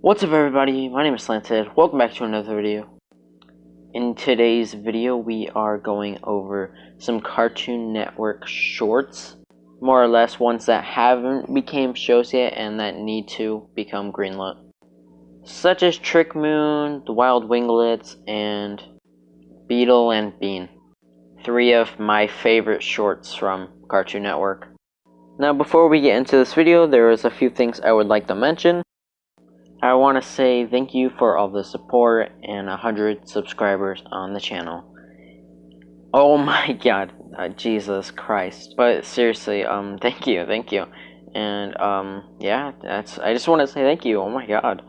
What's up everybody, my name is Slanted. Welcome back to another video. In today's video we are going over some Cartoon Network shorts. More or less ones that haven't became shows yet and that need to become greenlit. Such as Trick Moon, The Wild Winglets, and Beetle and Bean. Three of my favorite shorts from Cartoon Network. Now before we get into this video, there is a few things I would like to mention. I want to say thank you for all the support and 100 subscribers on the channel. Oh my god, Jesus Christ. But seriously, thank you. And, yeah, I just want to say thank you, oh my god.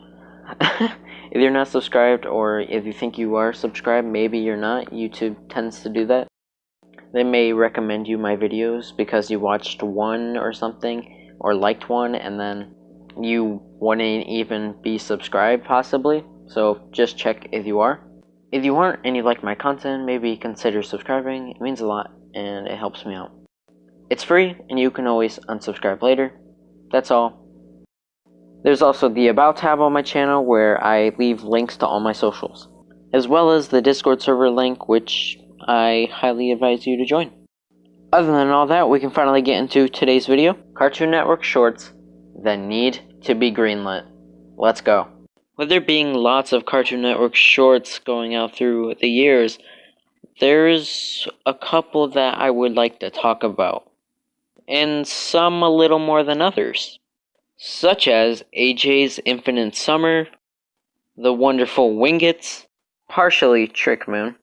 If you're not subscribed, or if you think you are subscribed, maybe you're not. YouTube tends to do that. They may recommend you my videos because you watched one or something, or liked one, and then you wouldn't even be subscribed possibly, so just check if you are. If you aren't and you like my content, maybe consider subscribing. It means a lot and it helps me out. It's free and you can always unsubscribe later. That's all. There's also the About tab on my channel where I leave links to all my socials, as well as the Discord server link, which I highly advise you to join. Other than all that, we can finally get into today's video. Cartoon Network shorts that need to be greenlit. Let's go. With there being lots of Cartoon Network shorts going out through the years, there's a couple that I would like to talk about, and some a little more than others, such as AJ's Infinite Summer, The Wonderful Winglits, partially Trick Moon,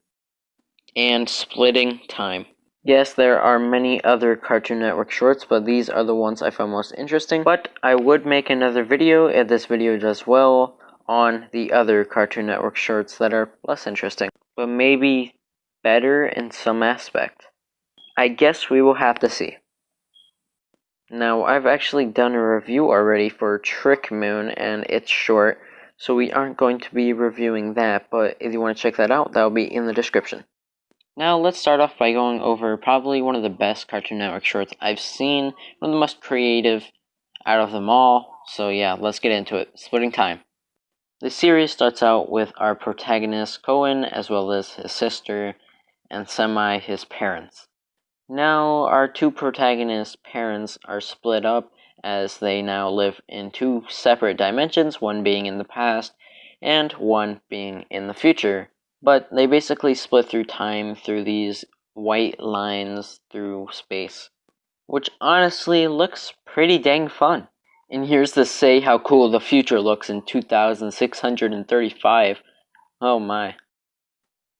and Splitting Time. Yes, there are many other Cartoon Network shorts, but these are the ones I found most interesting. But I would make another video, if this video does well, on the other Cartoon Network shorts that are less interesting, but maybe better in some aspect. I guess we will have to see. Now, I've actually done a review already for Trick Moon, and it's short, so we aren't going to be reviewing that, but if you want to check that out, that will be in the description. Now, let's start off by going over probably one of the best Cartoon Network shorts I've seen, one of the most creative out of them all. So yeah, let's get into it. Splitting Time. The series starts out with our protagonist, Cohen, as well as his sister, and his parents. Now, our two protagonists' parents are split up as they now live in two separate dimensions, one being in the past, and one being in the future. But they basically split through time through these white lines through space, which honestly looks pretty dang fun. And here's to say how cool the future looks in 2635. Oh my.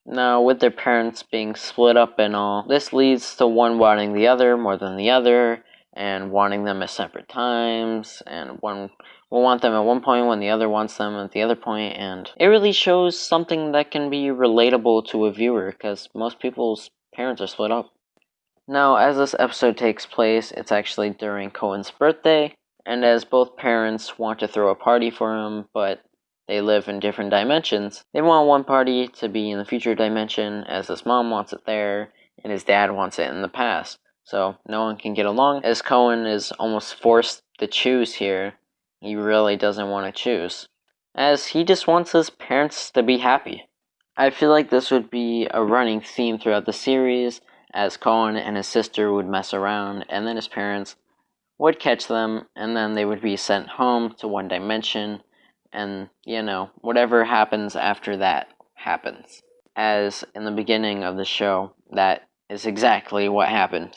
Now, with their parents being split up and all, this leads to one wanting the other more than the other, and wanting them at separate times, and one will want them at one point when the other wants them at the other point, and it really shows something that can be relatable to a viewer, because most people's parents are split up. Now, as this episode takes place, it's actually during Cohen's birthday, and as both parents want to throw a party for him, but they live in different dimensions, they want one party to be in the future dimension, as his mom wants it there, and his dad wants it in the past. So no one can get along, as Cohen is almost forced to choose here. He really doesn't want to choose, as he just wants his parents to be happy. I feel like this would be a running theme throughout the series, as Cohen and his sister would mess around, and then his parents would catch them, and then they would be sent home to one dimension, and, you know, whatever happens after that happens. As in the beginning of the show, that is exactly what happened.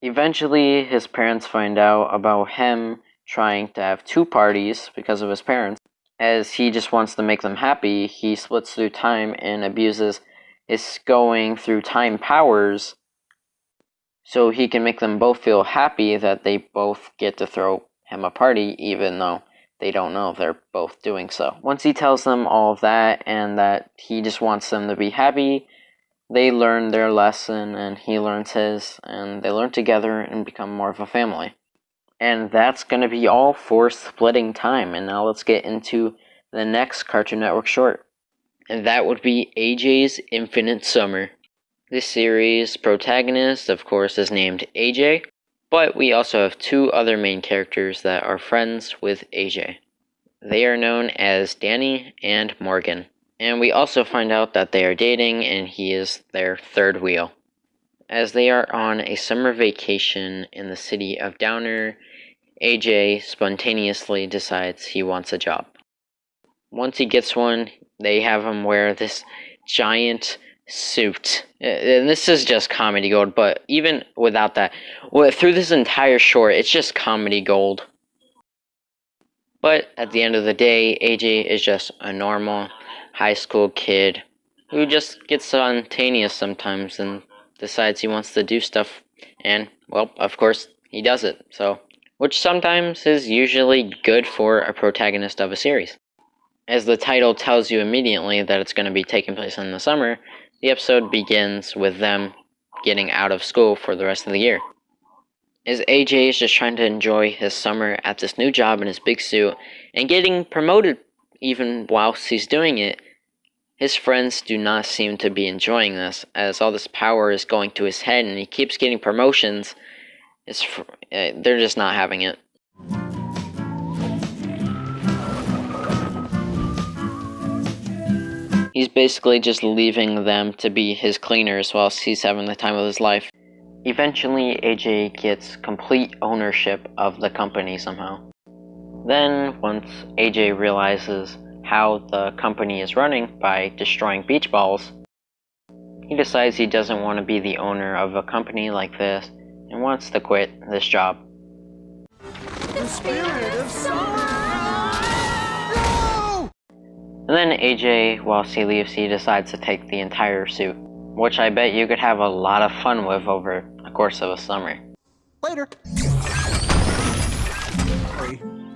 Eventually, his parents find out about him trying to have two parties because of his parents. As he just wants to make them happy, he splits through time and abuses his going through time powers so he can make them both feel happy that they both get to throw him a party, even though they don't know they're both doing so. Once he tells them all of that and that he just wants them to be happy, they learn their lesson and he learns his, and they learn together and become more of a family. And that's going to be all for Splitting Time. And now let's get into the next Cartoon Network short. And that would be AJ's Infinite Summer. This series' protagonist, of course, is named AJ, but we also have two other main characters that are friends with AJ. They are known as Danny and Morgan. And we also find out that they are dating and he is their third wheel. As they are on a summer vacation in the city of Downer, AJ spontaneously decides he wants a job. Once he gets one, they have him wear this giant suit. And this is just comedy gold, but even without that, through this entire short, it's just comedy gold. But at the end of the day, AJ is just a normal high school kid who just gets spontaneous sometimes and decides he wants to do stuff, and, well, of course, he does it, so. Which sometimes is usually good for a protagonist of a series. As the title tells you immediately that it's going to be taking place in the summer, the episode begins with them getting out of school for the rest of the year. As AJ is just trying to enjoy his summer at this new job in his big suit, and getting promoted even whilst he's doing it, his friends do not seem to be enjoying this, as all this power is going to his head and he keeps getting promotions. They're just not having it. He's basically just leaving them to be his cleaners whilst he's having the time of his life. Eventually, AJ gets complete ownership of the company somehow. Then, once AJ realizes how the company is running by destroying beach balls, he decides he doesn't want to be the owner of a company like this and wants to quit this job. The spirit of summer! No! And then AJ, whilst he leaves, he decides to take the entire suit, which I bet you could have a lot of fun with over the course of a summer. Later.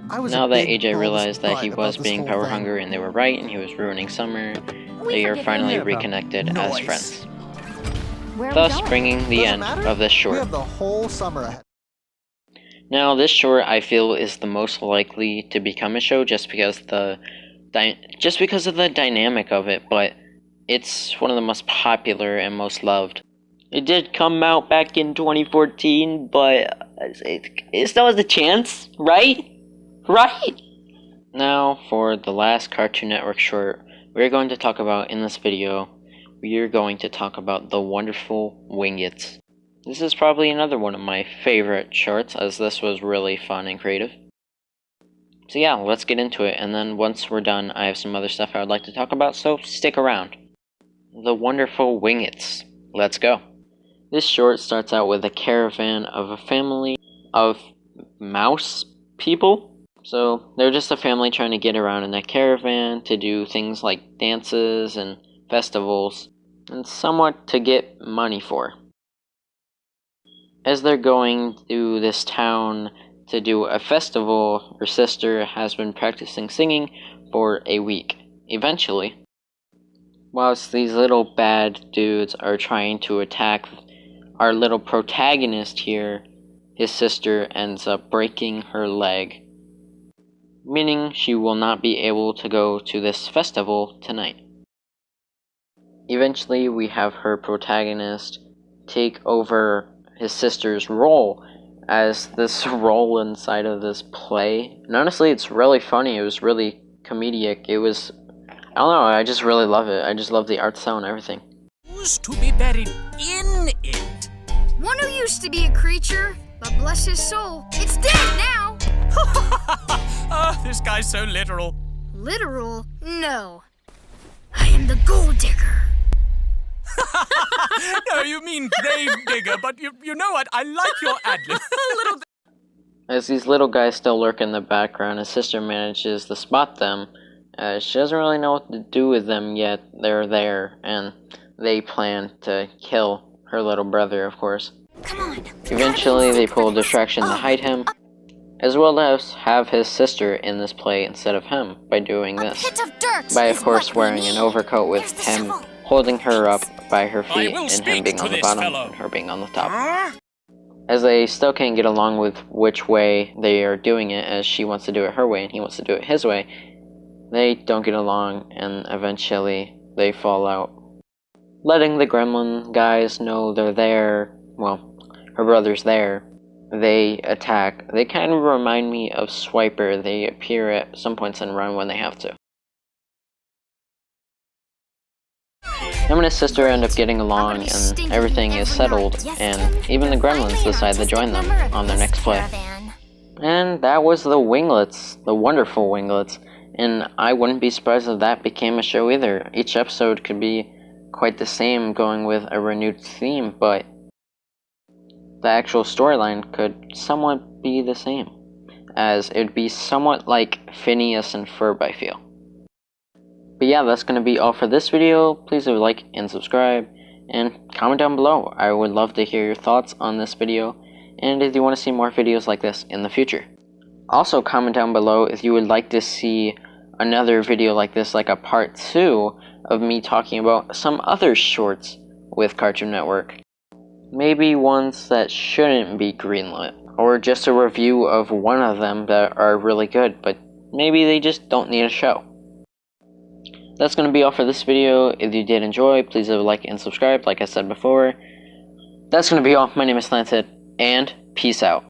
Now that AJ realized that he was being power hungry and they were right and he was ruining summer, they are finally reconnected as friends. Thus bringing the end of this short. We have the whole summer ahead. Now this short I feel is the most likely to become a show just because of the dynamic of it, but it's one of the most popular and most loved. It did come out back in 2014, but it still has a chance, right? Right! Now, for the last Cartoon Network short we're going to talk about in this video, we are going to talk about the Wonderful Winglits. This is probably another one of my favorite shorts, as this was really fun and creative. So yeah, let's get into it, and then once we're done, I have some other stuff I would like to talk about, so stick around. The Wonderful Winglits. Let's go. This short starts out with a caravan of a family of mouse people. So they're just a family trying to get around in a caravan to do things like dances and festivals, and somewhat to get money for. As they're going through this town to do a festival, her sister has been practicing singing for a week. Eventually, whilst these little bad dudes are trying to attack our little protagonist here, his sister ends up breaking her leg, meaning she will not be able to go to this festival tonight. Eventually, we have her protagonist take over his sister's role as this role inside of this play. And honestly, it's really funny. It was really comedic. It was, I don't know, I just really love it. I just love the art style and everything. Used to be buried in it. One who used to be a creature, but bless his soul, it's dead now. This guy's so literal. Literal? No. I am the gold digger. No, you mean grave digger, but you know what? I like your ad-lib. A little bit. As these little guys still lurk in the background, his sister manages to spot them. She doesn't really know what to do with them yet. They're there, and they plan to kill her little brother, of course. Come on. Eventually, they pull a distraction to hide him, as well as have his sister in this play instead of him by doing this. By, of course, wearing an overcoat with him holding her up by her feet and him being on the bottom and her being on the top. As they still can't get along with which way they are doing it, as she wants to do it her way and he wants to do it his way, they don't get along and eventually they fall out. Letting the gremlin guys know they're there, well, her brother's there, they attack. They kind of remind me of Swiper. They appear at some points and run when they have to. Him and his sister end up getting along, and everything is settled, and even the gremlins decide to join them on their next play. And that was the Winglets, the Wonderful Winglets, and I wouldn't be surprised if that became a show either. Each episode could be quite the same, going with a renewed theme, but the actual storyline could somewhat be the same, as it would be somewhat like Phineas and Ferb, I feel. But yeah, that's going to be all for this video. Please leave a like and subscribe, and comment down below. I would love to hear your thoughts on this video, and if you want to see more videos like this in the future. Also, comment down below if you would like to see another video like this, like a part 2 of me talking about some other shorts with Cartoon Network. Maybe ones that shouldn't be greenlit, or just a review of one of them that are really good, but maybe they just don't need a show. That's going to be all for this video. If you did enjoy, please leave a like and subscribe, like I said before. That's going to be all. My name is Slanted, and peace out.